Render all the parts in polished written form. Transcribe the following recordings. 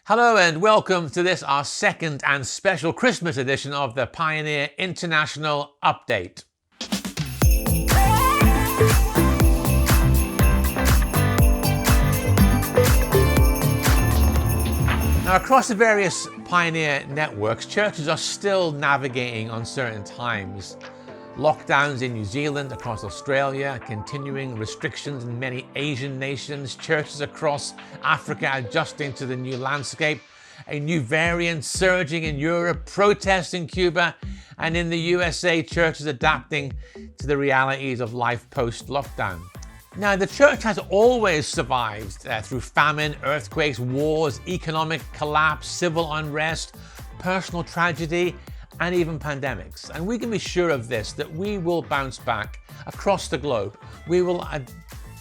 Hello and welcome to this, our second and special Christmas edition of the Pioneer International Update. Now, across the various Pioneer networks, churches are still navigating uncertain times. Lockdowns in New Zealand, across Australia, continuing restrictions in many Asian nations, churches across Africa adjusting to the new landscape, a new variant surging in Europe, protests in Cuba, and in the USA, churches adapting to the realities of life post-lockdown. Now, the church has always survived through famine, earthquakes, wars, economic collapse, civil unrest, personal tragedy, and even pandemics. And we can be sure of this, that we will bounce back across the globe. We will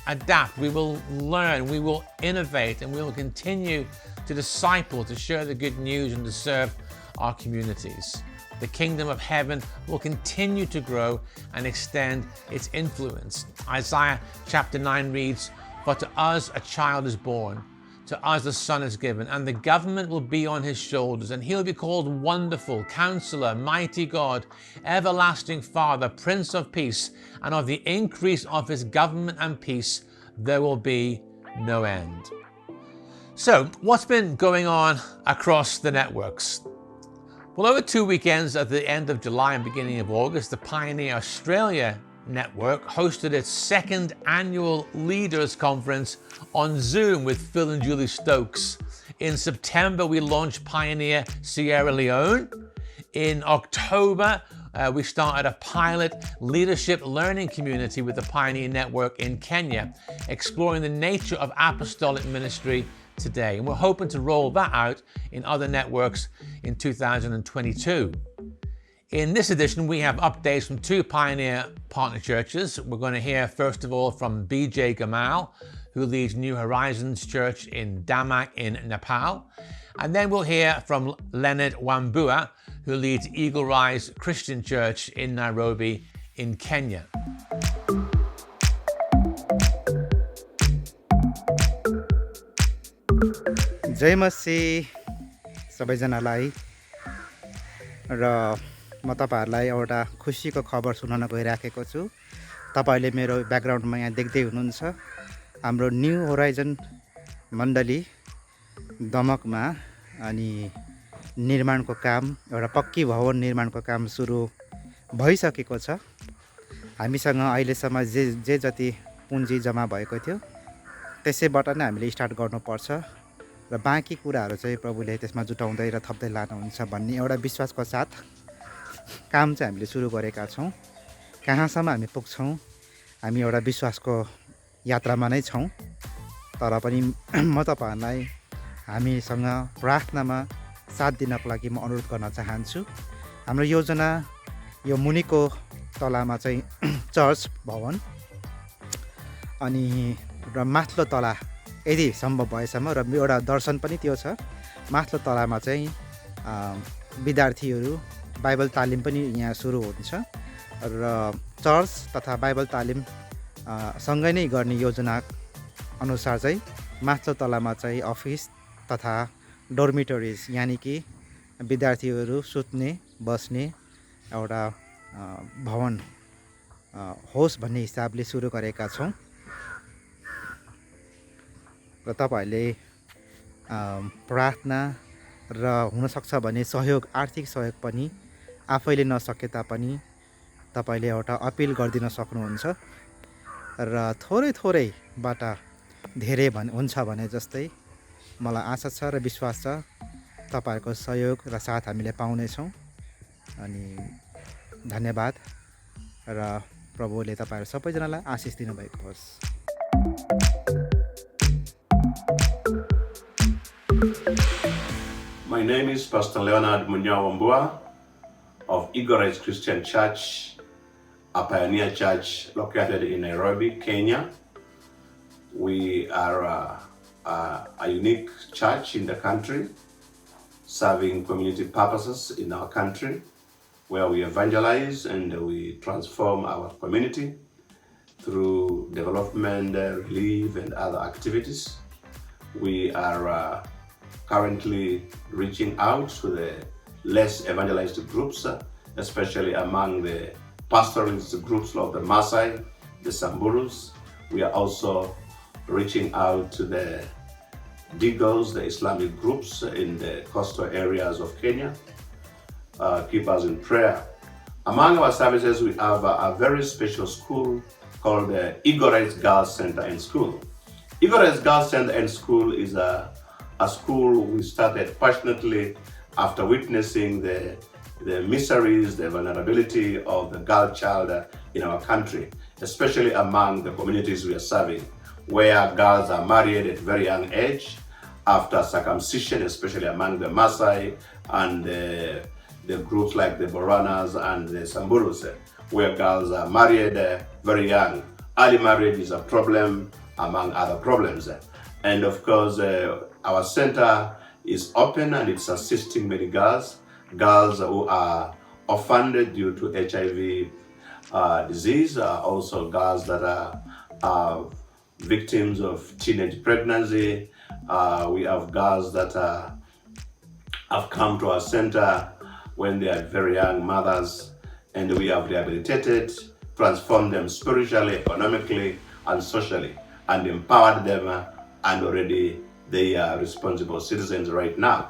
adapt, we will learn, we will innovate, and we will continue to disciple, to share the good news and to serve our communities. The kingdom of heaven will continue to grow and extend its influence. Isaiah chapter 9 reads, "For to us a child is born, to us a son is given, and the government will be on his shoulders, and he'll be called Wonderful, Counselor, Mighty God, Everlasting Father, Prince of Peace, and of the increase of his government and peace there will be no end." So, what's been going on across the networks? Well, over 2 weekends at the end of July and beginning of August, the Pioneer Australia network hosted its second annual Leaders Conference on Zoom with Phil and Julie Stokes. In September, we launched Pioneer Sierra Leone. In October, we started a pilot leadership learning community with the Pioneer Network in Kenya, exploring the nature of apostolic ministry today. And we're hoping to roll that out in other networks in 2022. In this edition, we have updates from two Pioneer partner churches. We're going to hear first of all from BJ Gamal, who leads New Horizons Church in Damak in Nepal. And then we'll hear from Leonard Wambua, who leads Eagle Rise Christian Church in Nairobi in Kenya. जय मसी सबैजनालाई र म तपाईहरुलाई एउटा खुसीको खबर सुनाउन गइराखेको छु। तपाईले मेरो ब्याकग्राउन्डमा यहाँ देख्दै हुनुहुन्छ हाम्रो न्यू होराइजन मण्डली दमकमा अनि निर्माणको काम एउटा पक्की भवन निर्माणको काम सुरु भइसकेको छ। हामीसँग अहिलेसम्म जे जति पुँजी जम्मा भएको थियो त्यसैबाट नै हामीले स्टार्ट गर्नुपर्छ र बाँकी कुराहरू चाहिँ प्रभुले त्यसमा जुटाउँदै र थप्दै लानुहुन्छ भन्ने एउटा विश्वासको साथ काम चाहिँ हामीले सुरु गरेका छौँ। कहाँसम्म हामी पुग्छौँ, हामी एउटा विश्वासको यात्रामा नै छौँ। तर पनि म तपाईहरुलाई हामीसँग प्रार्थनामा साथ दिनको लागि म अनुरोध गर्न चाहन्छु। हाम्रो योजना यो मुनिको तलामा चाहिँ चर्च भवन अनि र माथिल्लो तला यदि सम्भव भएसम्म र एउटा दर्शन पनि त्यो छ, माथिल्लो तलामा चाहिँ विद्यार्थीहरू बाइबल तालिम पनि यहाँ सुरु हुन्छ र चर्च तथा बाइबल तालिम सँगै नै गर्ने योजना अनुसार चाहिँ माथिल्लो तलामा चाहिँ अफिस तथा डोर्मिटोरिज यानि कि विद्यार्थीहरू सुत्ने बस्ने एउटा भवन होस् भन्ने हिसाबले सुरु गरेका छौँ। र तपाईहरुले प्रार्थना र हुनसक्छ भने सहयोग, आर्थिक सहयोग पनि आफैले नसके तापनि तपाईले एउटा अपिल गरिदिन सक्नुहुन्छ र थोरैबाट धेरै हुन्छ भने जस्तै मलाई आशा छ र विश्वास छ तपाईहरुको सहयोग र साथ हामीले पाउनेछौँ। अनि धन्यवाद र प्रभुले तपाईहरु सबैजनालाई आशिष दिनुभएको होस्। My name is Pastor Leonard Munyawambua of Eagle Rise Christian Church, a pioneer church located in Nairobi, Kenya. We are a unique church in the country, serving community purposes in our country, where we evangelize and we transform our community through development, relief, and other activities. We are currently reaching out to the less evangelized groups, especially among the pastoralist groups of the Maasai, the Samburus. We are also reaching out to the Digos, the Islamic groups in the coastal areas of Kenya. Keep us in prayer. Among our services, we have a very special school called the Igorite Girls Center and School. Igorite Girls Center and School is a school we started passionately after witnessing the miseries, the vulnerability of the girl child in our country, especially among the communities we are serving, where girls are married at a very young age after circumcision, especially among the Maasai and the groups like the Boranas and the Samburus, where girls are married very young. Early marriage is a problem among other problems. And of course, our center is open and it's assisting many girls who are orphaned due to HIV disease, also girls that are victims of teenage pregnancy. We have girls that have come to our center when they are very young mothers, and we have rehabilitated, transformed them spiritually, economically, and socially, and empowered them, and already they are responsible citizens right now.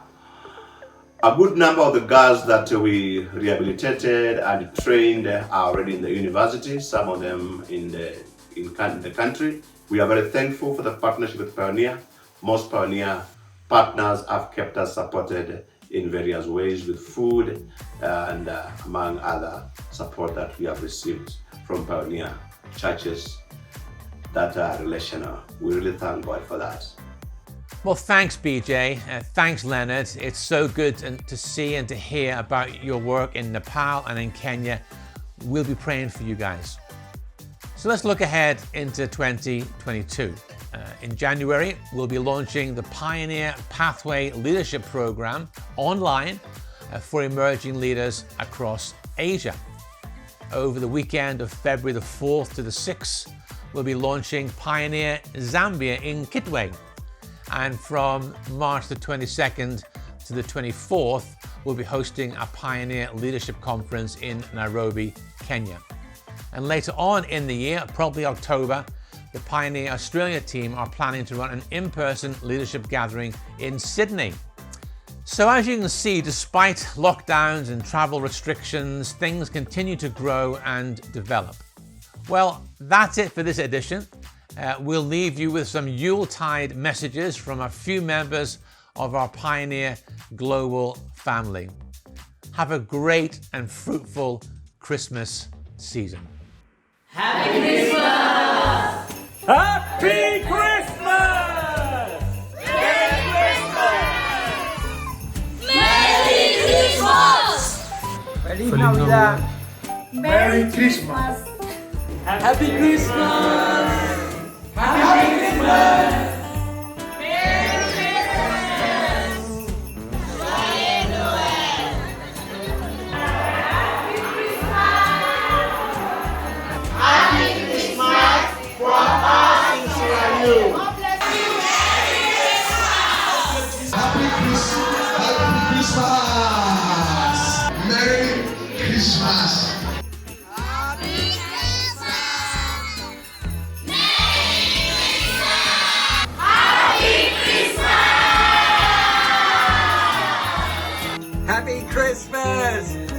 A good number of the girls that we rehabilitated and trained are already in the university, some of them in the country. We are very thankful for the partnership with Pioneer. Most Pioneer partners have kept us supported in various ways with food and among other support that we have received from Pioneer churches that are relational. We really thank God for that. Well, thanks, BJ. Thanks, Leonard. It's so good to see and to hear about your work in Nepal and in Kenya. We'll be praying for you guys. So let's look ahead into 2022. In January, we'll be launching the Pioneer Pathway Leadership Program online for emerging leaders across Asia. Over the weekend of February the 4th to the 6th, we'll be launching Pioneer Zambia in Kitwe. And from March the 22nd to the 24th, we'll be hosting a Pioneer Leadership Conference in Nairobi, Kenya. And later on in the year, probably October, the Pioneer Australia team are planning to run an in-person leadership gathering in Sydney. So as you can see, despite lockdowns and travel restrictions, things continue to grow and develop. Well, that's it for this edition. We'll leave you with some Yuletide messages from a few members of our Pioneer Global family. Have a great and fruitful Christmas season. Happy Christmas! Happy Christmas! Merry Christmas! Feliz Navidad! Merry Christmas! Happy Christmas! Happy Christmas! Happy Christmas!